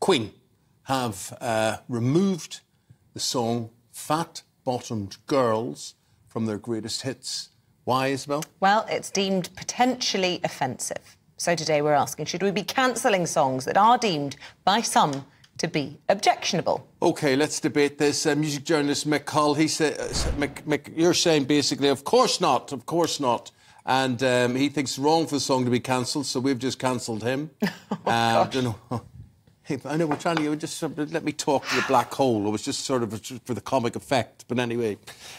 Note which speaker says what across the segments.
Speaker 1: Queen have removed the song Fat Bottomed Girls from their greatest hits. Why, Isabel?
Speaker 2: Well, it's deemed potentially offensive. So today we're asking, should we be cancelling songs that are deemed by some to be objectionable? OK, let's debate this. Music journalist Mick Hall, he said, Mick, you're saying basically, of course not, of course not. And he thinks it's wrong for the song to be cancelled, so we've just cancelled him. I don't know. I know we're trying to just let me talk to the black hole. It was just sort of for the comic effect. But anyway,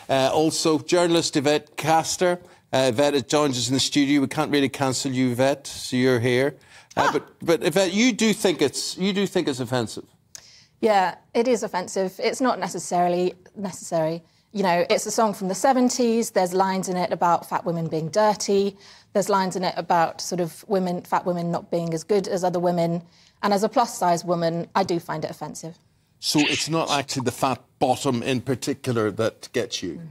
Speaker 2: also journalist Yvette Caster. Yvette joins us in the studio. We can't really cancel you, Yvette, so you're here. But Yvette, you do think it's offensive.
Speaker 3: Yeah, it is offensive. It's not necessarily necessary. You know, it's a song from the 70s. There's lines in it about fat women being dirty. There's lines in it about sort of fat women not being as good as other women. And as a plus-size woman, I do find it offensive.
Speaker 1: So it's not actually the fat bottom in particular that gets you?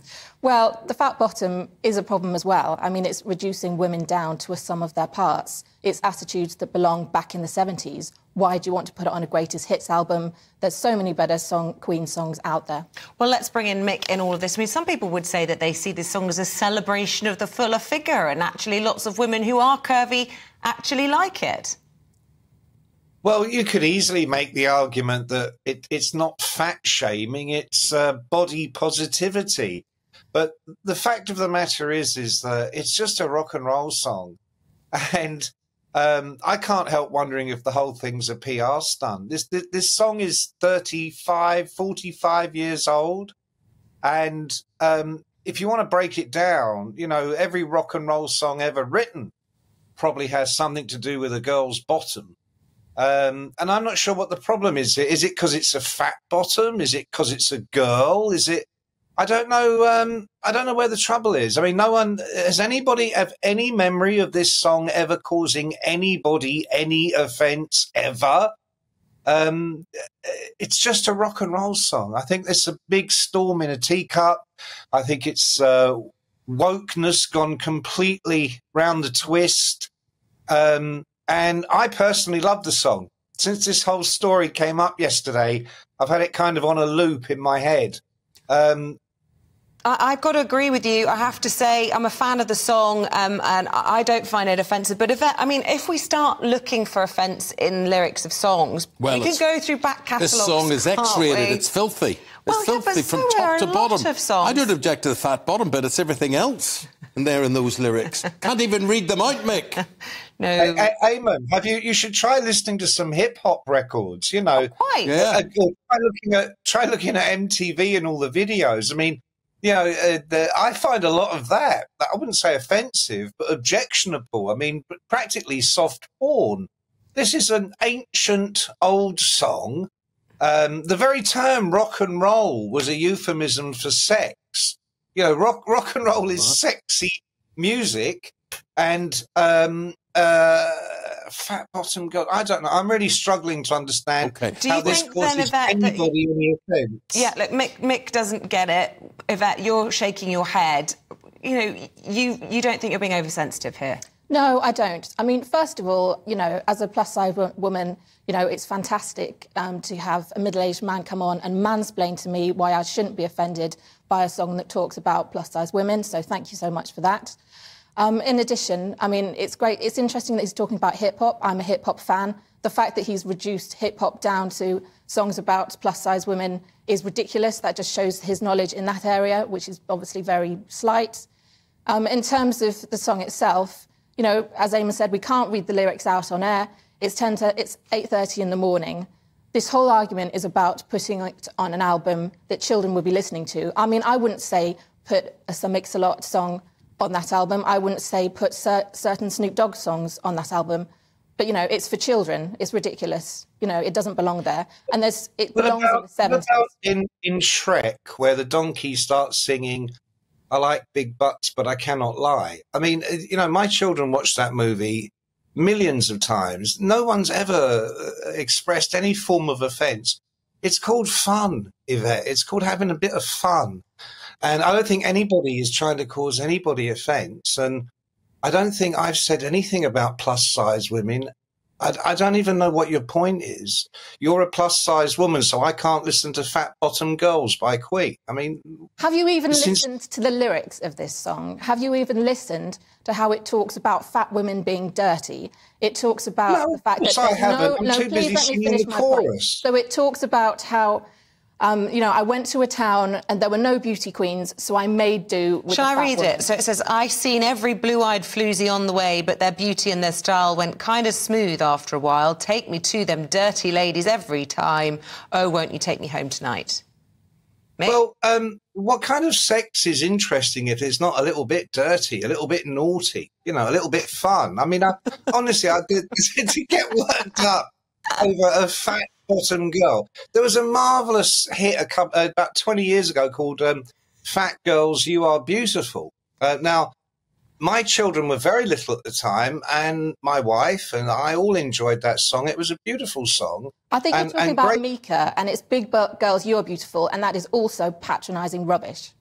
Speaker 3: Well, the fat bottom is a problem as well. I mean, it's reducing women down to a sum of their parts. It's attitudes that belong back in the 70s. Why do you want to put it on a greatest hits album? There's so many better Queen songs out there. Well, let's bring in Mick in all of this. I mean, some people would say that they see this song as a celebration of the fuller figure, and actually lots of women who are curvy actually like it.
Speaker 4: Well, you could easily make the argument that it's not fat-shaming, it's body positivity. But the fact of the matter is that it's just a rock and roll song. And I can't help wondering if the whole thing's a PR stunt. This song is 35, 45 years old. And if you want to break it down, you know, every rock and roll song ever written probably has something to do with a girl's bottom. And I'm not sure what the problem is. Is it because it's a fat bottom? Is it because it's a girl? Is it? I don't know. I don't know where the trouble is. I mean, no one has anybody have any memory of this song ever causing anybody any offence ever. It's just a rock and roll song. I think there's a big storm in a teacup. I think it's wokeness gone completely round the twist. And I personally love the song. Since this whole story came up yesterday, I've had it kind of on a loop in my head.
Speaker 2: I've got to agree with you. I have to say I'm a fan of the song and I don't find it offensive. But if we start looking for offence in lyrics of songs, well, we can go through back catalogues.
Speaker 1: This song is X-rated. It's filthy. It's filthy from top to bottom. I don't object to the fat bottom, but it's everything else in those lyrics. Can't even read them out, Mick.
Speaker 4: No. Eamon, you should try listening to some hip-hop records, you know.
Speaker 2: Quite.
Speaker 1: Yeah.
Speaker 4: Try looking at MTV and all the videos. I mean, you know, I find a lot of that, I wouldn't say offensive, but objectionable. I mean, practically soft porn. This is an ancient old song. The very term rock and roll was a euphemism for sex. You know, rock and roll is sexy music, and fat bottom girl. I don't know. I'm really struggling to understand how this causes anybody any offence.
Speaker 2: Yeah, look, Mick doesn't get it. Yvette, you're shaking your head. You know, you don't think you're being oversensitive here?
Speaker 3: No, I don't. I mean, first of all, you know, as a plus-size woman, you know, it's fantastic to have a middle-aged man come on and mansplain to me why I shouldn't be offended by a song that talks about plus-size women. So thank you so much for that. In addition, I mean, it's great. It's interesting that he's talking about hip-hop. I'm a hip-hop fan. The fact that he's reduced hip-hop down to songs about plus-size women is ridiculous. That just shows his knowledge in that area, which is obviously very slight. In terms of the song itself, you know, as Eamon said, we can't read the lyrics out on air. It's 8:30 in the morning. This whole argument is about putting it on an album that children would be listening to. I mean, I wouldn't say put a Mix-a-Lot song on that album. I wouldn't say put certain Snoop Dogg songs on that album. But, you know, it's for children. It's ridiculous. You know, it doesn't belong there. And it belongs in the 70s.
Speaker 4: What about in Shrek, where the donkey starts singing, I like big butts, but I cannot lie? I mean, you know, my children watch that movie millions of times. No one's ever expressed any form of offence. It's called fun, Yvette. It's called having a bit of fun. And I don't think anybody is trying to cause anybody offence. And I don't think I've said anything about plus-size women I don't even know what your point is. You're a plus-sized woman, so I can't listen to Fat Bottom Girls by Queen. I mean...
Speaker 3: Have you even listened to the lyrics of this song? Have you even listened to how it talks about fat women being dirty? It talks about the fact that...
Speaker 4: I haven't. I'm too busy singing the chorus.
Speaker 3: So it talks about how... you know, I went to a town and there were no beauty queens, so I made do with
Speaker 2: Shall I read
Speaker 3: woman.
Speaker 2: it? So it says, I seen every blue-eyed floozy on the way, but their beauty and their style went kind of smooth after a while. Take me to them dirty ladies every time. Oh, won't you take me home tonight? Me?
Speaker 4: Well, what kind of sex is interesting if it's not a little bit dirty, a little bit naughty, you know, a little bit fun? I mean, honestly, I did to get worked up over a fat bottom girl. There was a marvellous hit about 20 years ago called Fat Girls, You Are Beautiful. Now, my children were very little at the time, and my wife and I all enjoyed that song. It was a beautiful song.
Speaker 3: I think you're talking about Mika, and it's Big Girls, You Are Beautiful, and that is also patronising rubbish.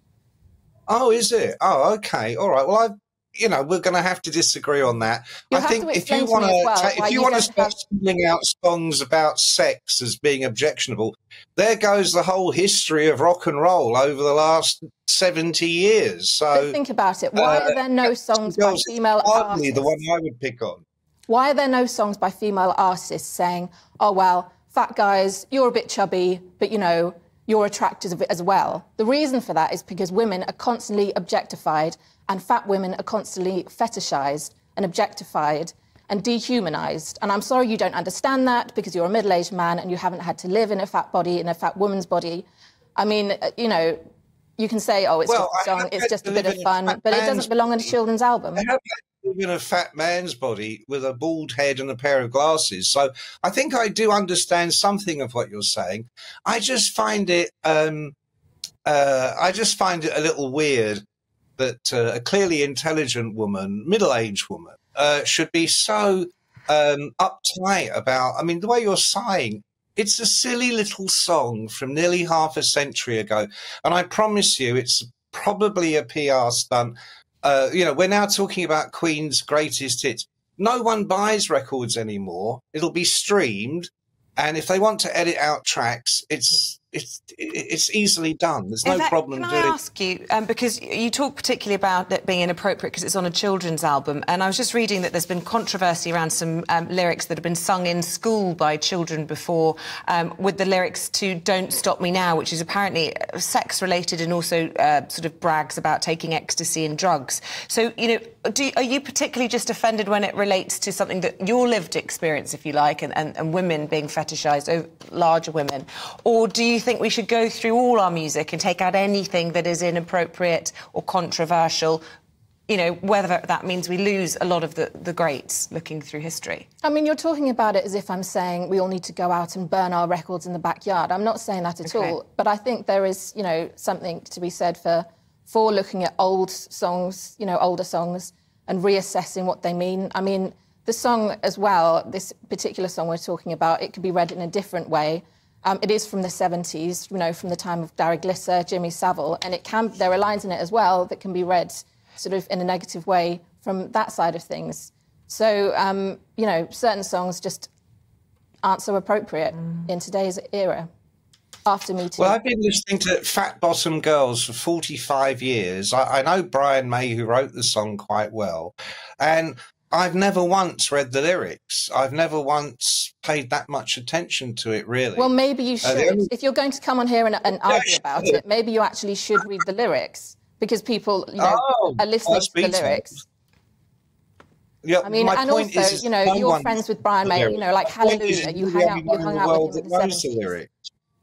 Speaker 4: Oh, is it? Oh, OK. All right. Well, you know, we're going to have to disagree on that. I think if you want to start singling out songs about sex as being objectionable, there goes the whole history of rock and roll over the last 70 years. So
Speaker 3: but think about it. Why are there no songs by female artists?
Speaker 4: The one I would pick on.
Speaker 3: Why are there no songs by female artists saying, oh, well, fat guys, you're a bit chubby, but, you know, you're attractive as well? The reason for that is because women are constantly objectified and fat women are constantly fetishised and objectified and dehumanised. And I'm sorry you don't understand that because you're a middle-aged man and you haven't had to live in a fat body, in a fat woman's body. I mean, you know, you can say, oh, it's just a song, it's just a bit of fun, but it doesn't belong in a children's album.
Speaker 4: I have to live in a fat man's body with a bald head and a pair of glasses. So I think I do understand something of what you're saying. I just find it, a little weird that a clearly intelligent woman, middle-aged woman, should be so uptight about... I mean, the way you're sighing, it's a silly little song from nearly half a century ago. And I promise you, it's probably a PR stunt. You know, we're now talking about Queen's greatest hits. No one buys records anymore. It'll be streamed. And if they want to edit out tracks, it's easily done. There's no problem doing it.
Speaker 2: Can I ask you, because you talk particularly about it being inappropriate because it's on a children's album, and I was just reading that there's been controversy around some lyrics that have been sung in school by children before, with the lyrics to Don't Stop Me Now, which is apparently sex-related and also sort of brags about taking ecstasy and drugs. So, you know, are you particularly just offended when it relates to something that your lived experience, if you like, and women being fetishised, larger women? Or do you think we should go through all our music and take out anything that is inappropriate or controversial, you know, whether that means we lose a lot of the greats looking through history?
Speaker 3: I mean, you're talking about it as if I'm saying we all need to go out and burn our records in the backyard. I'm not saying that at all, but I think there is, you know, something to be said for looking at old songs, you know, older songs, and reassessing what they mean. I mean, the song as well, this particular song we're talking about, it could be read in a different way. It is from the 70s, you know, from the time of Gary Glisser, Jimmy Savile, and there are lines in it as well that can be read sort of in a negative way from that side of things. So, you know, certain songs just aren't so appropriate in today's era. After Me Too.
Speaker 4: Well, I've been listening to Fat Bottom Girls for 45 years. I know Brian May, who wrote the song, quite well, and I've never once read the lyrics. I've never once paid that much attention to it, really.
Speaker 3: Well, maybe you should. If you're going to come on here and argue about it, maybe you actually should read the lyrics, because people, you know, are listening to the lyrics.
Speaker 4: Yeah,
Speaker 3: I mean, and also, you know, you're friends with Brian May, you know, like Hallelujah, you hung out with him in the 70s.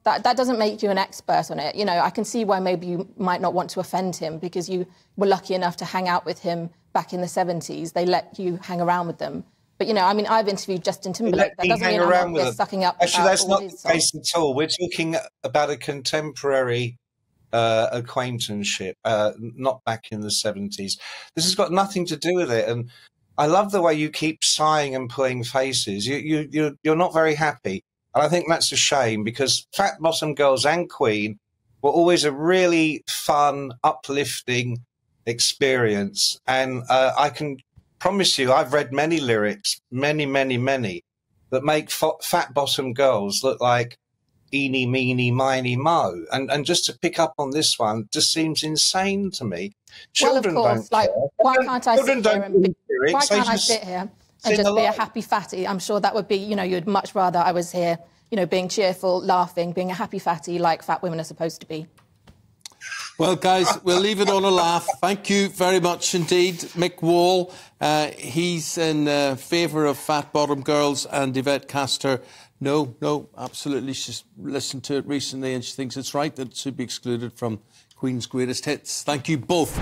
Speaker 3: That doesn't make you an expert on it. You know, I can see why maybe you might not want to offend him because you were lucky enough to hang out with him back in the 70s. They let you hang around with them. But, you know, I mean, I've interviewed Justin Timberlake. That doesn't mean I'm not sucking up.
Speaker 4: Actually, that's not the case at all. We're talking about a contemporary acquaintanceship, not back in the 70s. This has got nothing to do with it. And I love the way you keep sighing and pulling faces. You're not very happy. And I think that's a shame, because Fat Bottom Girls and Queen were always a really fun, uplifting experience. And I can promise you, I've read many lyrics, many. that make fat bottom girls look like eeny, meeny, miny, mo. And just to pick up on this one just seems insane to me. Children
Speaker 3: well, of course,
Speaker 4: don't
Speaker 3: like,
Speaker 4: care.
Speaker 3: why can't I sit here and
Speaker 4: why can't I sit
Speaker 3: here and just be a happy fatty? I'm sure that would be, you know, you'd much rather I was here, you know, being cheerful, laughing, being a happy fatty like fat women are supposed to be.
Speaker 1: Well, guys, we'll leave it on a laugh. Thank you very much indeed. Mick Wall, he's in favour of fat bottom girls, and Yvette Caster, no, absolutely. She's listened to it recently and she thinks it's right that it should be excluded from Queen's Greatest Hits. Thank you both.